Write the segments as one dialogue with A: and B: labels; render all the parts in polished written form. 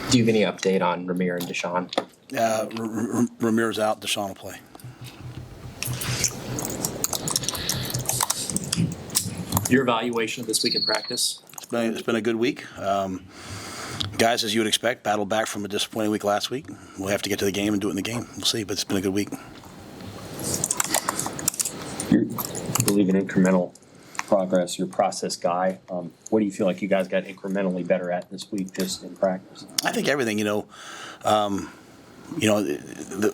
A: Do you have any update on Ramir and Deshawn?
B: Ramir's out. Deshawn will play.
C: Your evaluation of this week in practice?
B: It's been a good week. Guys, as you would expect, battled back from a disappointing week last week. We'll have to get to the game and do it in the game. We'll see, but it's been a good week.
C: You believe in incremental progress. You're a process guy. What do you feel like you guys got incrementally better at this week just in practice?
B: I think everything,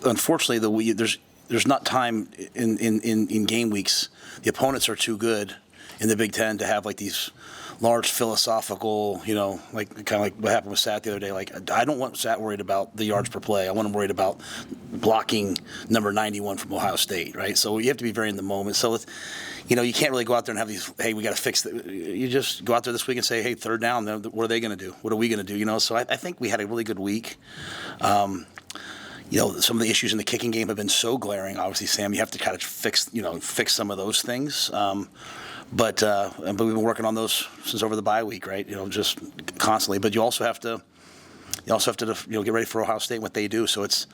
B: unfortunately, there's not time in game weeks. The opponents are too good in the Big Ten to have like these large philosophical, like kind of like what happened with Sat the other day. Like, I don't want Sat worried about the yards per play. I want him worried about blocking number 91 from Ohio State, right? So you have to be very in the moment. So, you can't really go out there and have these, hey, we got to fix it. You just go out there this week and say, hey, third down, what are they going to do? What are we going to do? So I think we had a really good week. Some of the issues in the kicking game have been so glaring. Obviously, Sam, you have to kind of fix some of those things. But we've been working on those since over the bye week, right? Just constantly. But you also have to get ready for Ohio State and what they do. So there's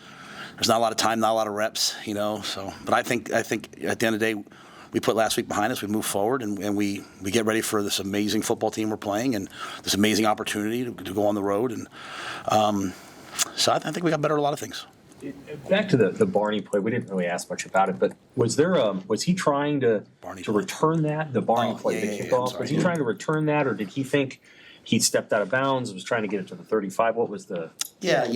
B: not a lot of time, not a lot of reps, So, but I think at the end of the day, we put last week behind us. We move forward and we get ready for this amazing football team we're playing and this amazing opportunity to go on the road. And so I think we got better at a lot of things.
C: Back to the Barney play, we didn't really ask much about it, but was he trying to return that, the Barney play, the kickoff? Was he trying to return that, or did he think he stepped out of bounds, was trying to get it to the 35? What was the...
B: Yeah,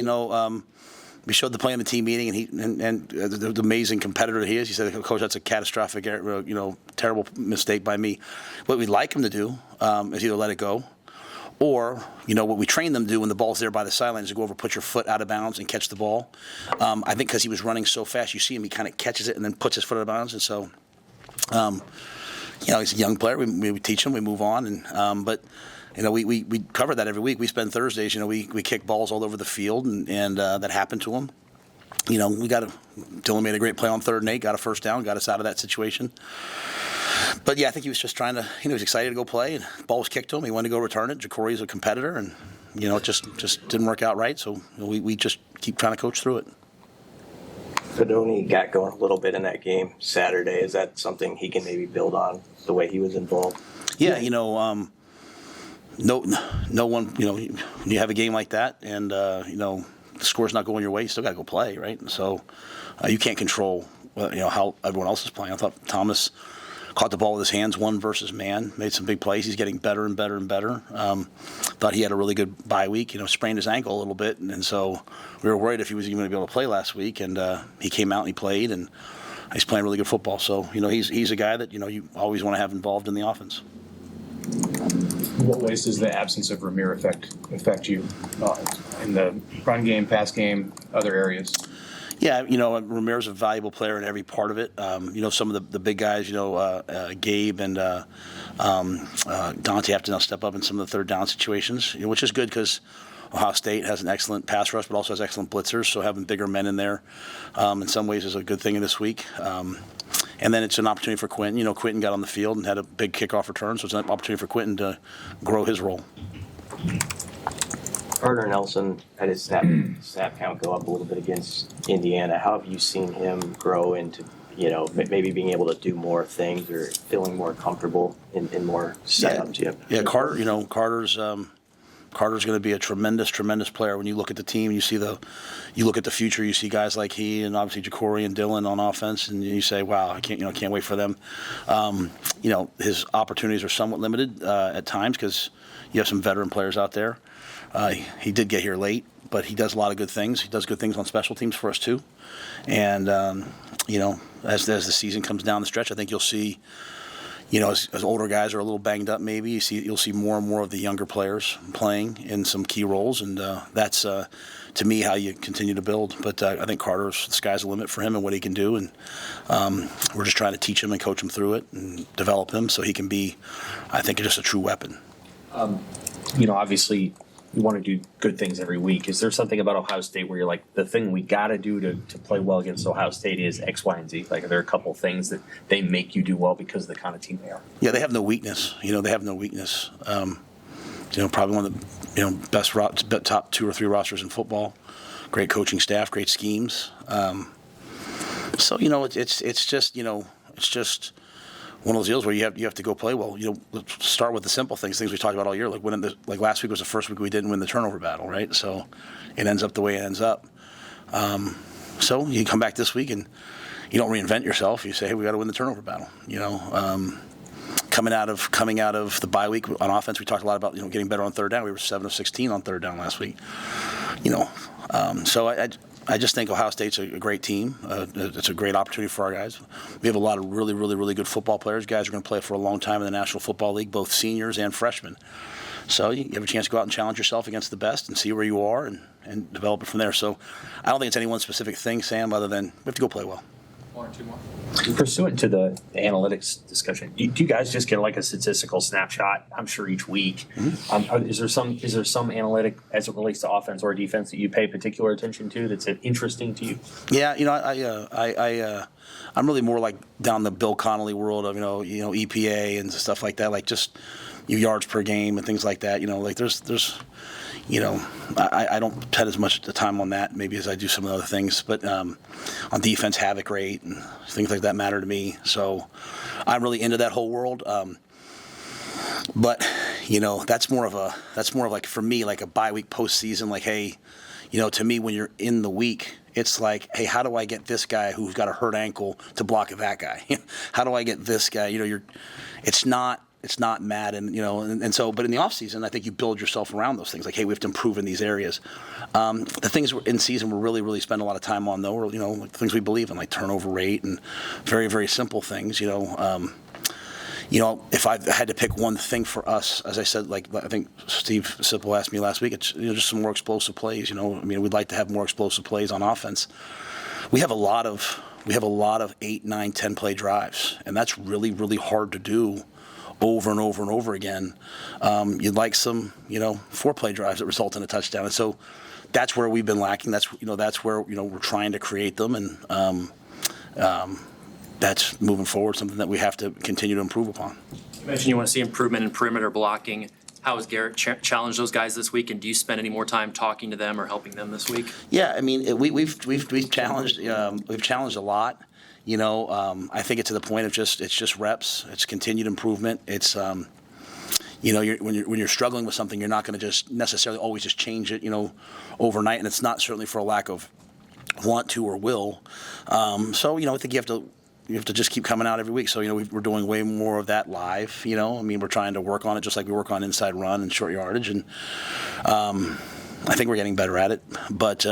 B: we showed the play in the team meeting, and the amazing competitor he is. He said, Coach, that's a catastrophic, terrible mistake by me. What we'd like him to do is either let it go, or, what we train them to do when the ball's there by the sidelines is go over, put your foot out of bounds and catch the ball. I think because he was running so fast, you see him, he kind of catches it and then puts his foot out of bounds. And so, he's a young player. We teach him, we move on. And but, we cover that every week. We spend Thursdays, we kick balls all over the field, and that happened to him. Dylan made a great play on 3rd and 8, got a first down, got us out of that situation. But, yeah, I think he was just trying to – he was excited to go play. And the ball was kicked to him. He wanted to go return it. Jacory's a competitor, and, it just didn't work out right. So we just keep trying to coach through it.
D: Fedoni got going a little bit in that game Saturday. Is that something he can maybe build on, the way he was involved?
B: Yeah, no one – when you have a game like that and, the score's not going your way, you still got to go play, right? And so you can't control, how everyone else is playing. I thought Thomas – caught the ball with his hands, one versus man, made some big plays. He's getting better and better and better. Thought he had a really good bye week, sprained his ankle a little bit. And so we were worried if he was even going to be able to play last week. And he came out and he played, and he's playing really good football. So, he's a guy that, you always want to have involved in the offense.
E: What ways does the absence of Ramir affect you in the run game, pass game, other areas?
B: Yeah, Ramir's a valuable player in every part of it. Some of the big guys, Gabe and Dante have to now step up in some of the third down situations, which is good because Ohio State has an excellent pass rush, but also has excellent blitzers. So having bigger men in there, in some ways, is a good thing in this week. And then it's an opportunity for Quentin. Quentin got on the field and had a big kickoff return, so it's an opportunity for Quentin to grow his role.
D: Carter Nelson had his snap count go up a little bit against Indiana. How have you seen him grow into, maybe being able to do more things or feeling more comfortable in more setups?
B: Yeah, Carter. Carter's going to be a tremendous player. When you look at the team, you look at the future. You see guys like he and obviously Jacory and Dylan on offense, and you say, "Wow, I can't wait for them." His opportunities are somewhat limited at times because you have some veteran players out there. He did get here late, but he does a lot of good things. He does good things on special teams for us too. And as the season comes down the stretch, I think you'll see. As older guys are a little banged up, maybe you'll see more and more of the younger players playing in some key roles, and that's to me how you continue to build. But I think the sky's the limit for him and what he can do, and we're just trying to teach him and coach him through it and develop him so he can be, I think, just a true weapon.
C: Obviously, you want to do good things every week. Is there something about Ohio State where you're like, the thing we got to do to play well against Ohio State is X, Y, and Z? Like, are there a couple things that they make you do well because of the kind of team they are?
B: Yeah, they have no weakness. They have no weakness. probably one of the best top 2 or 3 rosters in football. Great coaching staff, great schemes. So it's just one of those deals where you have to go play well. Let's start with the simple things we talked about all year. Like last week was the first week we didn't win the turnover battle, right? So it ends up the way it ends up. So you come back this week and you don't reinvent yourself. You say, hey, we got to win the turnover battle. Coming out of the bye week on offense, we talked a lot about getting better on third down. We were 7 of 16 on third down last week. So I just think Ohio State's a great team. It's a great opportunity for our guys. We have a lot of really, really, really good football players. Guys are going to play for a long time in the National Football League, both seniors and freshmen. So you have a chance to go out and challenge yourself against the best and see where you are and develop it from there. So I don't think it's any one specific thing, Sam, other than we have to go play well.
E: 1 or 2 more.
C: Pursuant to the analytics discussion, do you guys just get like a statistical snapshot? I'm sure each week. Mm-hmm. Is there some analytic as it relates to offense or defense that you pay particular attention to that's interesting to you?
B: Yeah, I'm really more like down the Bill Connolly world of EPA and stuff like that, like just yards per game and things like that. Like there's. I don't spend as much time on that maybe as I do some of the other things, but on defense, havoc rate and things like that matter to me. So I'm really into that whole world. But that's more of like for me like a bye week postseason. Like, hey, to me when you're in the week, it's like, hey, how do I get this guy who's got a hurt ankle to block that guy? How do I get this guy? It's not Madden, and so, but in the offseason, I think you build yourself around those things. Like, hey, we have to improve in these areas. The things in season we're really, really spend a lot of time on, though, are, like the things we believe in, like turnover rate and very, very simple things, if I had to pick one thing for us, as I said, like I think Steve Sipple asked me last week, it's just some more explosive plays. We'd like to have more explosive plays on offense. We have a lot of 8, 9, 10 play drives, and that's really, really hard to do over and over and over again. You'd like some, 4-play drives that result in a touchdown, and so that's where we've been lacking. That's where we're trying to create them, and that's moving forward something that we have to continue to improve upon.
F: You mentioned you want to see improvement in perimeter blocking. How has Garrett challenged those guys this week, and do you spend any more time talking to them or helping them this week?
B: Yeah, I mean we've challenged a lot. I think it's to the point of it's just reps. It's continued improvement. It's when you're struggling with something, you're not going to just necessarily always just change it, overnight. And it's not certainly for a lack of want to or will. So I think you have to just keep coming out every week. So we're doing way more of that live. We're trying to work on it just like we work on inside run and short yardage, and I think we're getting better at it. But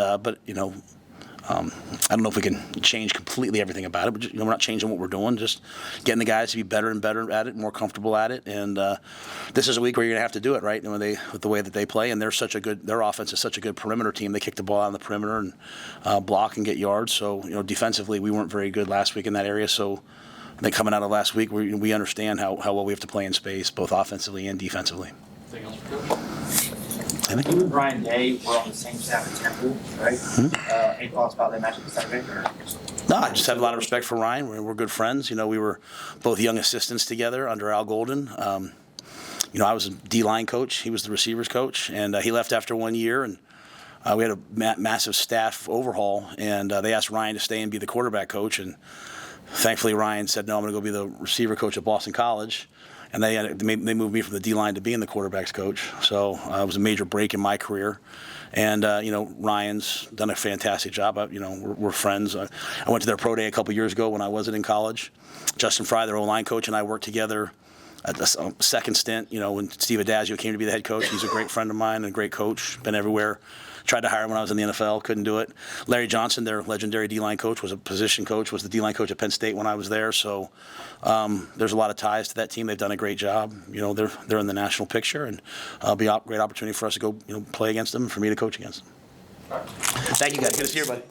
B: I don't know if we can change completely everything about it, but we're not changing what we're doing, just getting the guys to be better and better at it, more comfortable at it. And this is a week where you're going to have to do it, right? With the way that they play, and their offense is such a good perimeter team. They kick the ball out on the perimeter and block and get yards. So defensively, we weren't very good last week in that area. So I think coming out of last week, we understand how well we have to play in space, both offensively and defensively.
E: Anything else for Coach?
G: You and Brian Day were on the same staff at Temple, right? Any thoughts about that matchup Saturday?
B: No, I just have a lot of respect for Ryan. We're good friends. We were both young assistants together under Al Golden. I was a D-line coach. He was the receivers coach, and he left after 1 year. And we had a massive staff overhaul, and they asked Ryan to stay and be the quarterback coach. And thankfully, Ryan said, "No, I'm going to go be the receiver coach at Boston College." And they moved me from the D-line to being the quarterback's coach. So it was a major break in my career. And, Ryan's done a fantastic job. We're friends. I went to their pro day a couple years ago when I wasn't in college. Justin Fry, their O-line coach, and I worked together at the second stint, when Steve Adazio came to be the head coach. He's a great friend of mine and a great coach, been everywhere. Tried to hire him when I was in the NFL, couldn't do it. Larry Johnson, their legendary D-line coach, was a position coach, was the D-line coach at Penn State when I was there. So there's a lot of ties to that team. They've done a great job. They're in the national picture, and it'll be a great opportunity for us to go, play against them and for me to coach against them. Thank you, guys. Good to see you, buddy.